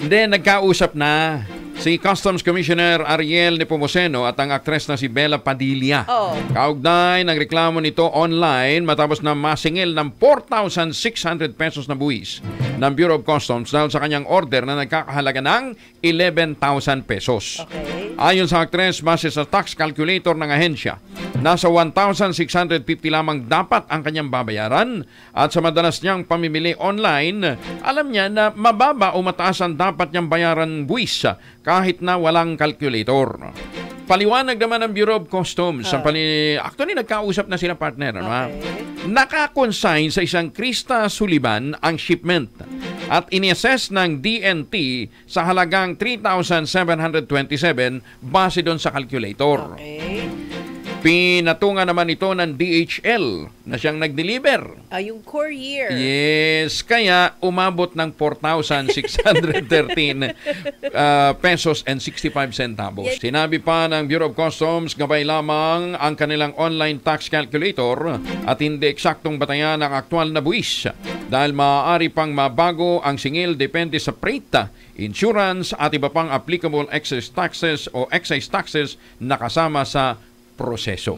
Then, nagkausap na si Customs Commissioner Ariel Nepomuceno at ang aktres na si Bella Padilla. Kaugnay ng reklamo nito online matapos na masingil ng 4,600 pesos na buwis ng Bureau of Customs dahil sa kanyang order na nagkakahalaga ng 11,000 pesos. Okay. Ayon sa aktres, base sa tax calculator ng ahensya, nasa 1,650 lamang dapat ang kanyang babayaran at sa madalas niyang pamimili online, alam niya na mababa o mataas ang dapat niyang bayaran buwis kahit na walang calculator. Paliwanag naman ng Bureau of Customs. Actually, nagkausap na sila partner. Naka-consign sa isang Krista Sullivan ang shipment at ini-assess ng DNT sa halagang 3,727 base doon sa calculator. Okay. Pinatungan naman ito ng DHL na siyang nag-deliver. Yung courier. Yes, kaya umabot ng 4,613 pesos and 65 centavos. Sinabi pa ng Bureau of Customs, gabay lamang ang kanilang online tax calculator at hindi eksaktong batayan ang aktual na buwis dahil maaari pang mabago ang singil depende sa freight, insurance at iba pang applicable excise taxes o excise taxes na kasama sa proseso.